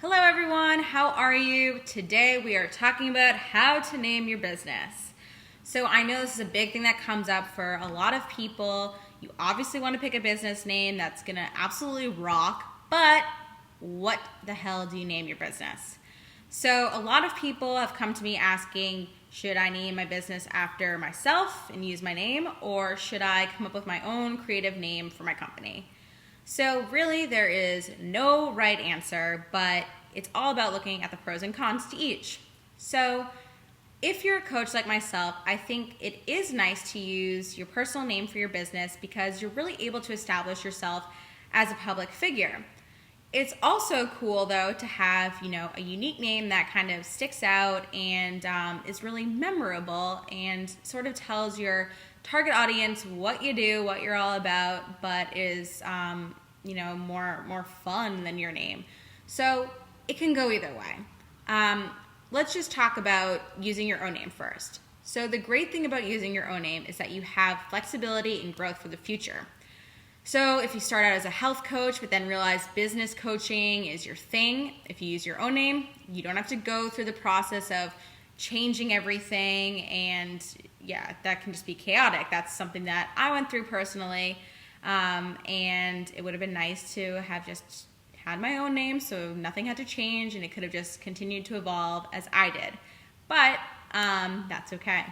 Hello everyone, how are you? Today we are talking about how to name your business. So I know this is a big thing that comes up for a lot of people. You obviously want to pick a business name that's going to absolutely rock, but what the hell do you name your business? So a lot of people have come to me asking, should I name my business after myself and use my name, or should I come up with my own creative name for my company? So really there is no right answer, but it's all about looking at the pros and cons to each. So if you're a coach like myself, I think it is nice to use your personal name for your business because you're really able to establish yourself as a public figure. It's also cool though to have, a unique name that kind of sticks out and is really memorable and sort of tells your target audience what you do, what you're all about, but is more fun than your name. So it can go either way. Let's just talk about using your own name first. So the great thing about using your own name is that you have flexibility and growth for the future. So if you start out as a health coach, but then realize business coaching is your thing, if you use your own name, you don't have to go through the process of changing everything. And yeah, that can just be chaotic. That's something that I went through personally. And it would have been nice to have just had my own name so nothing had to change and it could have just continued to evolve as I did. But that's okay.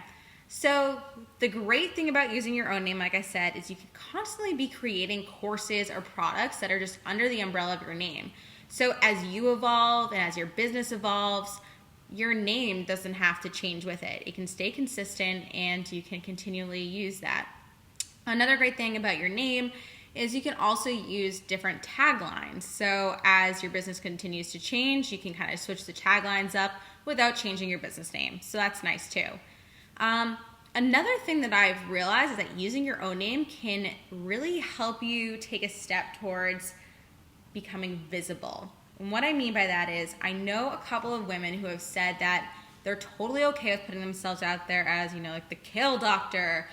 So the great thing about using your own name, like I said, is you can constantly be creating courses or products that are just under the umbrella of your name. So as you evolve and as your business evolves, your name doesn't have to change with it. It can stay consistent and you can continually use that. Another great thing about your name is you can also use different taglines. So as your business continues to change, you can kind of switch the taglines up without changing your business name. So that's nice too. Another thing that I've realized is that using your own name can really help you take a step towards becoming visible. And what I mean by that is I know a couple of women who have said that they're totally okay with putting themselves out there as, like the kale doctor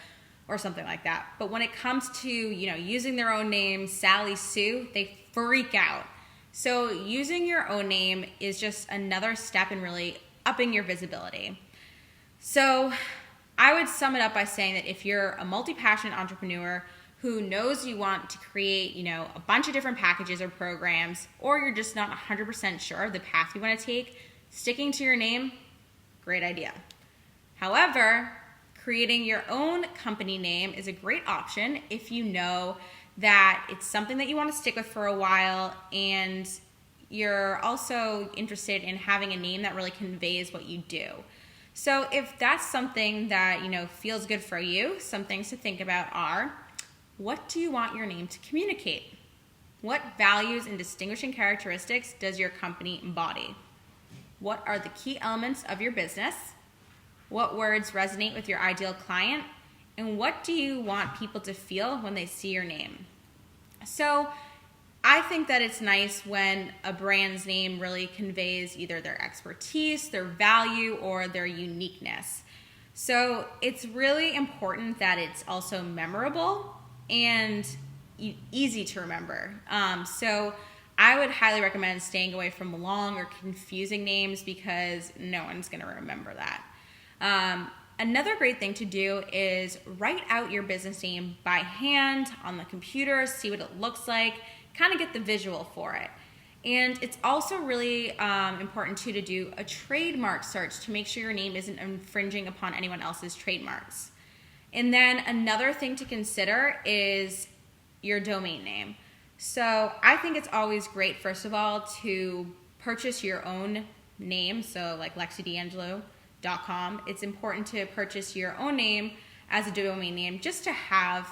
or something like that. But when it comes to, using their own name, Sally Sue, they freak out. So using your own name is just another step in really upping your visibility. So I would sum it up by saying that if you're a multi-passionate entrepreneur who knows you want to create, a bunch of different packages or programs, or you're just not 100% sure of the path you want to take, sticking to your name, great idea. However, creating your own company name is a great option if you know that it's something that you want to stick with for a while and you're also interested in having a name that really conveys what you do. So if that's something that, feels good for you, some things to think about are, what do you want your name to communicate? What values and distinguishing characteristics does your company embody? What are the key elements of your business? What words resonate with your ideal client? And what do you want people to feel when they see your name? So I think that it's nice when a brand's name really conveys either their expertise, their value, or their uniqueness. So it's really important that it's also memorable and easy to remember. So I would highly recommend staying away from long or confusing names because no one's going to remember that. Another great thing to do is write out your business name by hand on the computer, see what it looks like, kind of get the visual for it. And it's also really important too to do a trademark search to make sure your name isn't infringing upon anyone else's trademarks. And then another thing to consider is your domain name. So I think it's always great, first of all, to purchase your own name. So like LexiD'Angelo.com. It's important to purchase your own name as a domain name just to have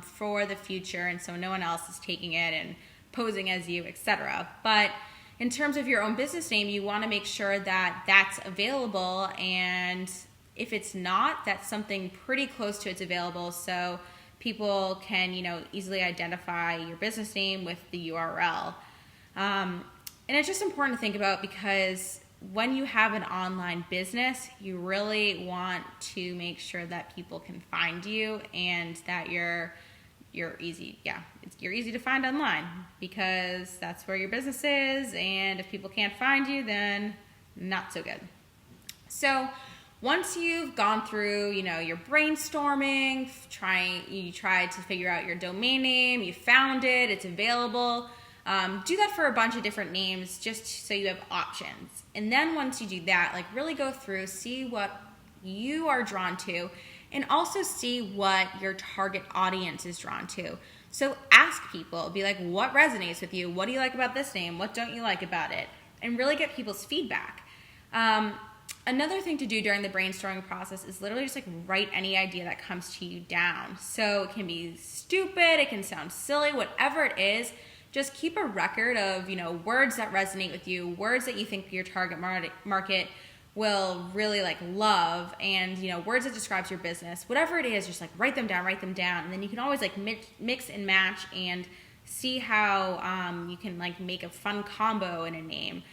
for the future and so no one else is taking it and posing as you, etc. But in terms of your own business name, you want to make sure that that's available, and if it's not, that's something pretty close to it's available so people can easily identify your business name with the URL. And it's just important to think about because when you have an online business, you really want to make sure that people can find you and that you're you're easy to find online because that's where your business is, and if people can't find you, then not so good. So once you've gone through, your brainstorming, you tried to figure out your domain name, you found it, it's available, do that for a bunch of different names just so you have options. And then once you do that, like really go through, see what you are drawn to, and also see what your target audience is drawn to. So ask people, be like, what resonates with you? What do you like about this name? What don't you like about it? And really get people's feedback. Another thing to do during the brainstorming process is literally just like write any idea that comes to you down. So it can be stupid, it can sound silly, whatever it is, just keep a record of, words that resonate with you, words that you think your target market will really like love, and words that describes your business, whatever it is, just like write them down, and then you can always like mix and match and see how you can like make a fun combo in a name.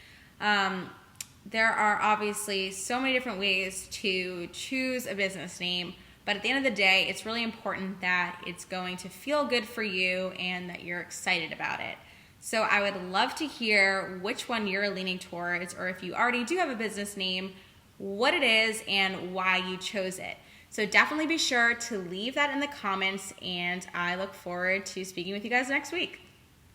There are obviously so many different ways to choose a business name, but at the end of the day, it's really important that it's going to feel good for you and that you're excited about it. So I would love to hear which one you're leaning towards, or if you already do have a business name, what it is and why you chose it. So definitely be sure to leave that in the comments, and I look forward to speaking with you guys next week.